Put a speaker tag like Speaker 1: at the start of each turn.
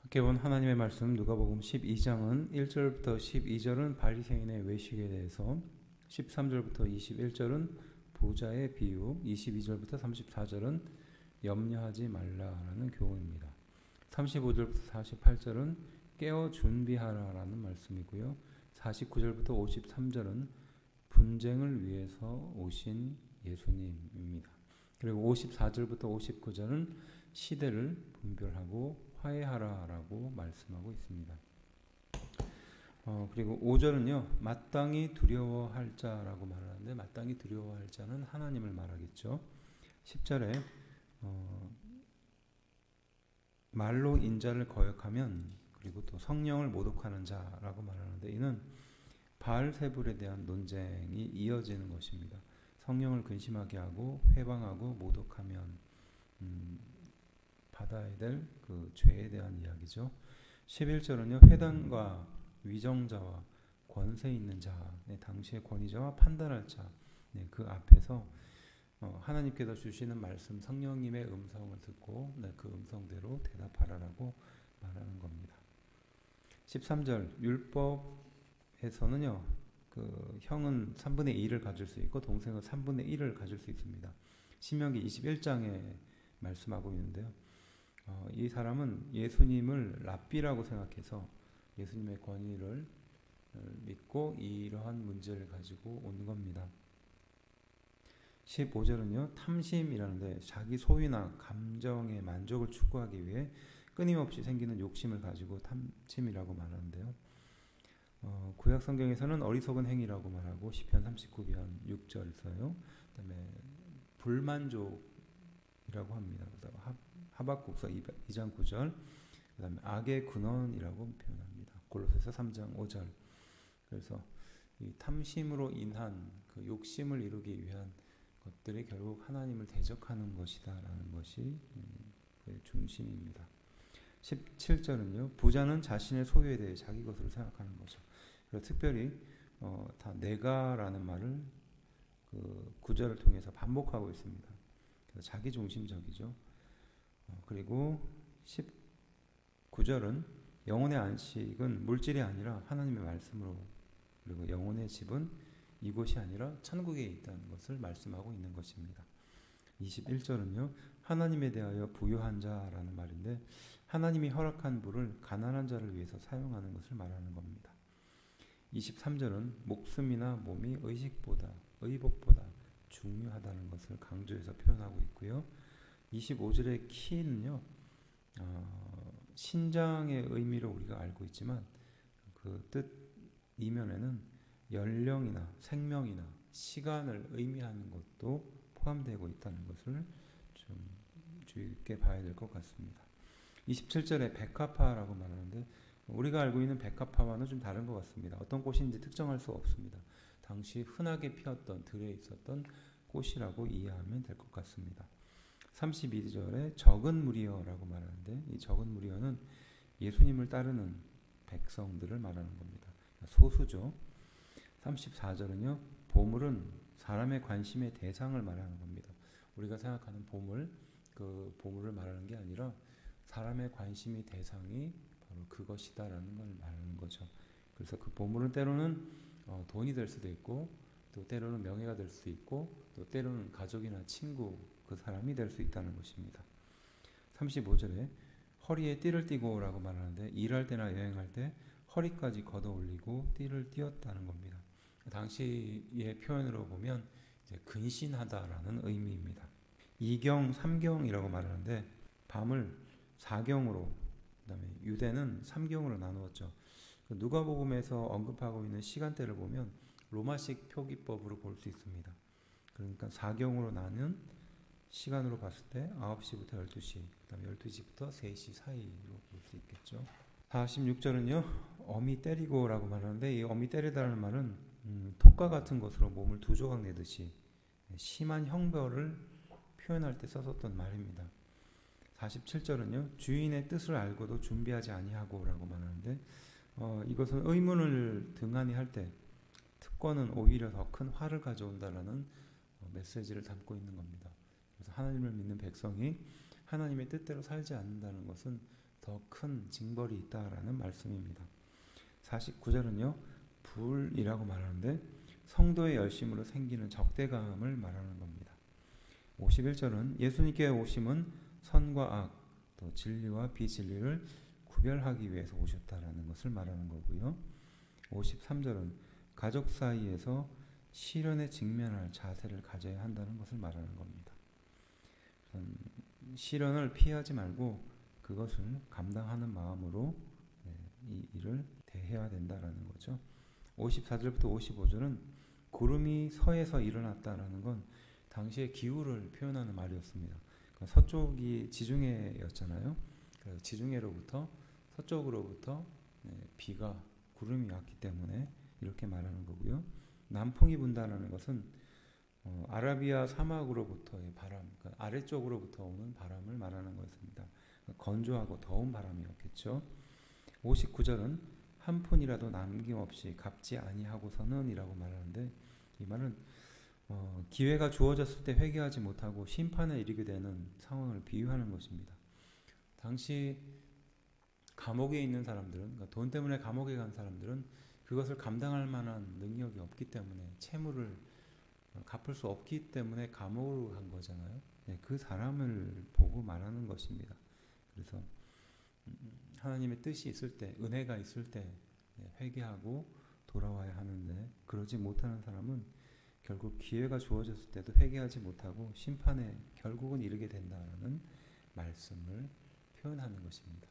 Speaker 1: 함께 본 하나님의 말씀 누가복음 12장은 1절부터 12절은 바리새인의 외식에 대해서, 13절부터 21절은 부자의 비유, 22절부터 34절은 염려하지 말라라는 교훈입니다. 35절부터 48절은 깨어 준비하라라는 말씀이고요. 49절부터 53절은 분쟁을 위해서 오신 예수님입니다. 그리고 54절부터 59절은 시대를 분별하고 화해하라라고 말씀하고 있습니다. 그리고 5절은요, 마땅히 두려워할 자라고 말하는데, 마땅히 두려워할 자는 하나님을 말하겠죠. 10절에 말로 인자를 거역하면, 그리고 또 성령을 모독하는 자라고 말하는데, 이는 바알세불에 대한 논쟁이 이어지는 것입니다. 성령을 근심하게 하고 회방하고 모독하면 받아야 될 그 죄에 대한 이야기죠. 11절은요, 회당과 위정자와 권세 있는 자, 당시의 권위자와 판단할 자, 그 앞에서 하나님께서 주시는 말씀, 성령님의 음성을 듣고 그 음성대로 대답하라라고 말하는 겁니다. 13절, 율법에서는요, 그 형은 3분의 2를 가질 수 있고 동생은 3분의 1을 가질 수 있습니다. 신명기 21장에 말씀하고 있는데요. 이 사람은 예수님을 랍비라고 생각해서 예수님의 권위를 믿고 이러한 문제를 가지고 온 겁니다. 15절은요, 탐심이라는데 자기 소유나 감정의 만족을 추구하기 위해 끊임없이 생기는 욕심을 가지고 탐심이라고 말하는데요. 구약 성경에서는 어리석은 행위라고 말하고 시편 39편 6절에서요. 그다음에 불만족이라고 합니다. 하박국서 2장 9절, 그다음에 악의 근원이라고 표현합니다. 골로새서 3장 5절. 그래서 이 탐심으로 인한 그 욕심을 이루기 위한 것들이 결국 하나님을 대적하는 것이다라는 것이 그 중심입니다. 17절은요, 부자는 자신의 소유에 대해 자기 것으로 생각하는 거죠. 그래서 특별히 다 내가라는 말을 그 구절을 통해서 반복하고 있습니다. 그래서 자기 중심적이죠. 그리고 19절은 영혼의 안식은 물질이 아니라 하나님의 말씀으로, 그리고 영혼의 집은 이곳이 아니라 천국에 있다는 것을 말씀하고 있는 것입니다. 21절은요, 하나님에 대하여 부유한 자라는 말인데, 하나님이 허락한 부를 가난한 자를 위해서 사용하는 것을 말하는 겁니다. 23절은 목숨이나 몸이 의복보다 중요하다는 것을 강조해서 표현하고 있고요. 25절의 키는요, 신장의 의미로 우리가 알고 있지만 그 뜻 이면에는 연령이나 생명이나 시간을 의미하는 것도 포함되고 있다는 것을 좀 주의 깊게 봐야 될 것 같습니다. 27절에 백합화라고 말하는데, 우리가 알고 있는 백합화와는 좀 다른 것 같습니다. 어떤 꽃인지 특정할 수 없습니다. 당시 흔하게 피었던 들에 있었던 꽃이라고 이해하면 될 것 같습니다. 32절에 적은 무리여라고 말하는데, 이 적은 무리여는 예수님을 따르는 백성들을 말하는 겁니다. 소수죠. 34절은요, 보물은 사람의 관심의 대상을 말하는 겁니다. 우리가 생각하는 보물, 그 보물을 말하는 게 아니라 사람의 관심의 대상이 바로 그것이다라는 걸 말하는 거죠. 그래서 그 보물은 때로는 돈이 될 수도 있고, 또 때로는 명예가 될 수도 있고, 또 때로는 가족이나 친구, 그 사람이 될 수 있다는 것입니다. 35절에 허리에 띠를 띠고 라고 말하는데, 일할 때나 여행할 때 허리까지 걷어 올리고 띠를 띠었다는 겁니다. 당시의 표현으로 보면 이제 근신하다라는 의미입니다. 2경, 3경이라고 말하는데, 밤을 4경으로, 그다음에 유대는 3경으로 나누었죠. 누가복음에서 언급하고 있는 시간대를 보면 로마식 표기법으로 볼 수 있습니다. 그러니까 4경으로 나눈 시간으로 봤을 때 9시부터 12시, 그 다음에 12시부터 3시 사이로 볼 수 있겠죠. 46절은요, 어미 때리고 라고 말하는데, 이 어미 때리다라는 말은 톡과 같은 것으로 몸을 두 조각 내듯이 심한 형벌을 표현할 때 썼었던 말입니다. 47절은요, 주인의 뜻을 알고도 준비하지 아니하고 라고 말하는데, 이것은 의문을 등한히 할 때 특권은 오히려 더 큰 화를 가져온다라는 메시지를 담고 있는 겁니다. 그래서 하나님을 믿는 백성이 하나님의 뜻대로 살지 않는다는 것은 더 큰 징벌이 있다라는 말씀입니다. 49절은요. 불이라고 말하는데 성도의 열심으로 생기는 적대감을 말하는 겁니다. 51절은 예수님께 오심은 선과 악, 또 진리와 비진리를 구별하기 위해서 오셨다라는 것을 말하는 거고요. 53절은 가족 사이에서 시련에 직면할 자세를 가져야 한다는 것을 말하는 겁니다. 시련을 피하지 말고 그것을 감당하는 마음으로 이 일을 대해야 된다라는 거죠. 54절부터 55절은 구름이 서에서 일어났다라는 건 당시의 기후를 표현하는 말이었습니다. 그러니까 서쪽이 지중해였잖아요. 그래서 지중해로부터 서쪽으로부터 비가 구름이 왔기 때문에 이렇게 말하는 거고요. 남풍이 분다라는 것은 아라비아 사막으로부터의 바람, 그러니까 아래쪽으로부터 오는 바람을 말하는 것입니다. 그러니까 건조하고 더운 바람이었겠죠. 59절은 한 푼이라도 남김없이 갚지 아니하고서는 이라고 말하는데 이 말은 기회가 주어졌을 때 회개하지 못하고 심판에 이르게 되는 상황을 비유하는 것입니다. 당시 감옥에 있는 사람들은, 그러니까 돈 때문에 감옥에 간 사람들은 그것을 감당할 만한 능력이 없기 때문에 채무를 갚을 수 없기 때문에 감옥으로 간 거잖아요. 그 사람을 보고 말하는 것입니다. 그래서 하나님의 뜻이 있을 때, 은혜가 있을 때 회개하고 돌아와야 하는데 그러지 못하는 사람은 결국 기회가 주어졌을 때도 회개하지 못하고 심판에 결국은 이르게 된다는 말씀을 표현하는 것입니다.